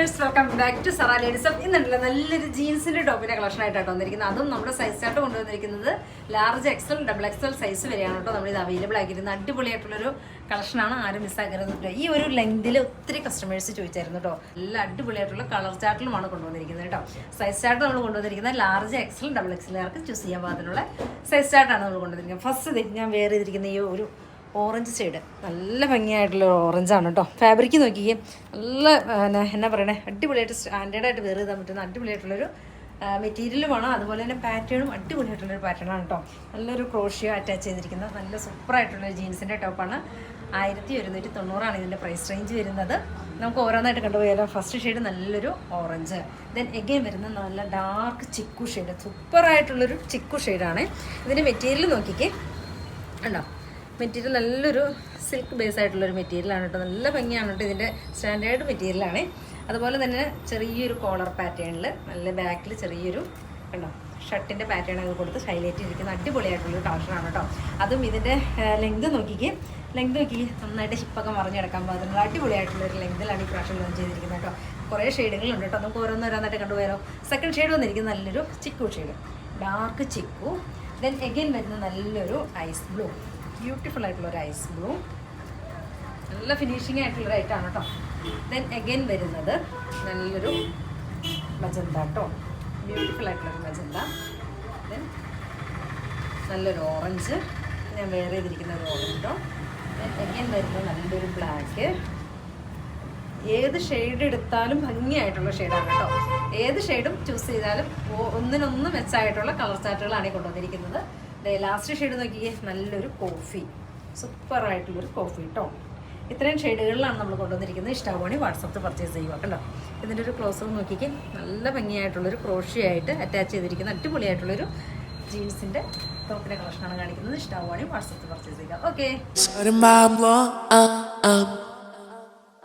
Viewers, welcome back to Zara ladies of. ഇന്നുണ്ടല്ലോ നല്ലൊരു ജീൻസിന്റെ ടോപ്പിന്റെ കളക്ഷൻ ആയിട്ടാണ് വന്നിരിക്കുന്നത്. അതും നമ്മുടെ സൈസ് ചാർട്ട് കൊണ്ടുവന്നിരിക്കുന്നത് large XL double XL size വരെയാണ് കേട്ടോ നമ്മൾ ഇത് അവൈലബിൾ ആക്കിയിരുന്നത്. അടിപൊളിയായിട്ടുള്ളൊരു കളക്ഷനാണ്, ആരും മിസ്സാക്കരുത്. ഈ ഒരു ലെങ്തിൽ ഒത്തിരി കസ്റ്റമേഴ്സ് ചോദിച്ചായിരുന്നു കേട്ടോ. നല്ല അടിപൊളിയായിട്ടുള്ള കളർ ചാർട്ടിലുമാണ് കൊണ്ടുവന്നിരിക്കുന്നത് കേട്ടോ. സൈസ് ചാർട്ട് നമ്മൾ കൊണ്ടുവന്നിരിക്കുന്നത് ലാർജ് എക്സൽ ഡബിൾ എക്സലുകാർക്ക് ചൂസ് ചെയ്യാൻ പാകത്തിനുള്ള സൈസ് ചാർട്ടാണ് നമ്മൾ കൊണ്ടുവന്നിരിക്കുന്നത്. ഫസ്റ്റ് ഞാൻ വേറെ ചെയ്തിരിക്കുന്ന ഈ ഒരു ഓറഞ്ച് ഷെയ്ഡ് നല്ല ഭംഗിയായിട്ടുള്ള ഓറഞ്ചാണ് കേട്ടോ. ഫാബ്രിക്ക് നോക്കിയേ, നല്ല എന്നാ പറയണേ, അടിപൊളിയായിട്ട് സ്റ്റാൻഡേർഡായിട്ട് വേറെ ചെയ്താൽ പറ്റുന്ന അടിപൊളിയായിട്ടുള്ളൊരു മെറ്റീരിയലുമാണ്. അതുപോലെ തന്നെ പാറ്റേണും അടിപൊളിയായിട്ടുള്ളൊരു പാറ്റേണാണ് കേട്ടോ. നല്ലൊരു ക്രോഷ്യോ അറ്റാച്ച് ചെയ്തിരിക്കുന്ന നല്ല സൂപ്പറായിട്ടുള്ളൊരു ജീൻസിൻ്റെ ടോപ്പാണ്. 1190 ഇതിൻ്റെ പ്രൈസ് റേഞ്ച് വരുന്നത്. നമുക്ക് ഓരോന്നായിട്ട് കണ്ടുപോയാലോ. ഫസ്റ്റ് ഷെയ്ഡ് നല്ലൊരു ഓറഞ്ച്, ദെൻ എഗെയിൻ വരുന്ന നല്ല ഡാർക്ക് ചിക്കു ഷെയ്ഡ്, സൂപ്പറായിട്ടുള്ളൊരു ചിക്കു ഷെയ്ഡാണ്. ഇതിൻ്റെ മെറ്റീരിയൽ നോക്കിക്കേ, ഉണ്ടോ? മെറ്റീരിയൽ നല്ലൊരു സിൽക്ക് ബേസ് ആയിട്ടുള്ളൊരു മെറ്റീരിയലാണ് കേട്ടോ. നല്ല ഭംഗിയാണ് കേട്ടോ. ഇതിൻ്റെ സ്റ്റാൻഡേർഡ് മെറ്റീരിയലാണ്. അതുപോലെ തന്നെ ചെറിയൊരു കോളർ പാറ്റേണിൽ നല്ല ബാക്കിൽ ചെറിയൊരു കണ്ടോ ഷർട്ടിൻ്റെ പാറ്റേൺ ഒക്കെ കൊടുത്ത് ഹൈലൈറ്റ് ചെയ്തിരിക്കുന്ന അടിപൊളിയായിട്ടുള്ളൊരു കളക്ഷനാണ് കേട്ടോ. അതും ഇതിൻ്റെ ലെങ്ത് നോക്കിക്കേ, നന്നായിട്ട് ഹിപ്പൊക്കെ മറിഞ്ഞെടുക്കാൻ പാകത്തിനുള്ള അടിപൊളിയായിട്ടുള്ളൊരു ലെങ്തിലാണ് ഈ പ്രാവശ്യം ലോഞ്ച് ചെയ്തിരിക്കുന്നത് കേട്ടോ. കുറേ ഷെയ്ഡുകളുണ്ട് കേട്ടോ. നമുക്ക് ഓരോന്നോരോന്നായിട്ട് കണ്ടുപോയാലോ. സെക്കൻഡ് ഷെയ്ഡ് വന്നിരിക്കുന്നത് നല്ലൊരു chikoo shade, dark chikoo. Then again വരുന്ന നല്ലൊരു ഐസ് ബ്ലൂ, ബ്യൂട്ടിഫുൾ ആയിട്ടുള്ളൊരു ഐസ് ബ്ലൂ, നല്ല ഫിനിഷിംഗ് ആയിട്ടുള്ളൊരു ഐറ്റാണ് കേട്ടോ. ദെൻ എഗെയിൻ വരുന്നത് നല്ലൊരു മജന്ത കേട്ടോ, ബ്യൂട്ടിഫുൾ ആയിട്ടുള്ളൊരു മജന്ത. ദെൻ നല്ലൊരു ഓറഞ്ച്, ഞാൻ വേറെ ചെയ്തിരിക്കുന്ന ഒരു ഓറഞ്ചോ. ദെൻ എഗെയിൻ വരുന്നത് നല്ലൊരു ബ്ലാക്ക്. ഏത് ഷെയ്ഡ് എടുത്താലും ഭംഗിയായിട്ടുള്ള ഷെയ്ഡാണ് കേട്ടോ. ഏത് ഷെയ്ഡും ചൂസ് ചെയ്താലും ഒന്നിനൊന്ന് മെച്ചമായിട്ടുള്ള കളർ ചാർട്ടുകളാണ് ഈ കൊണ്ടുവന്നിരിക്കുന്നത്. ലാസ്റ്റ് ഷെയ്ഡ് നോക്കിയേ, നല്ലൊരു കോഫി, സൂപ്പറായിട്ടുള്ളൊരു കോഫി കേട്ടോ. ഇത്രയും ഷെയ്ഡുകളിലാണ് നമ്മൾ കൊണ്ടുവന്നിരിക്കുന്നത്. ഇഷ്ടമാവുകയാണെങ്കിൽ വാട്സപ്പിൽ പർച്ചേസ് ചെയ്യുക കേട്ടോ. ഇതിൻ്റെ ഒരു ക്ലോസർ നോക്കിക്കേ, നല്ല ഭംഗിയായിട്ടുള്ളൊരു ക്രോഷിയായിട്ട് അറ്റാച്ച് ചെയ്തിരിക്കുന്ന അടിപൊളിയായിട്ടുള്ളൊരു ജീൻസിൻ്റെ ടോപ്പിൻ്റെ കളക്ഷനാണ് കാണിക്കുന്നത്. ഇഷ്ടമാവുകയാണെങ്കിൽ വാട്സപ്പിൽ പർച്ചേസ് ചെയ്യുക. ഓക്കെ.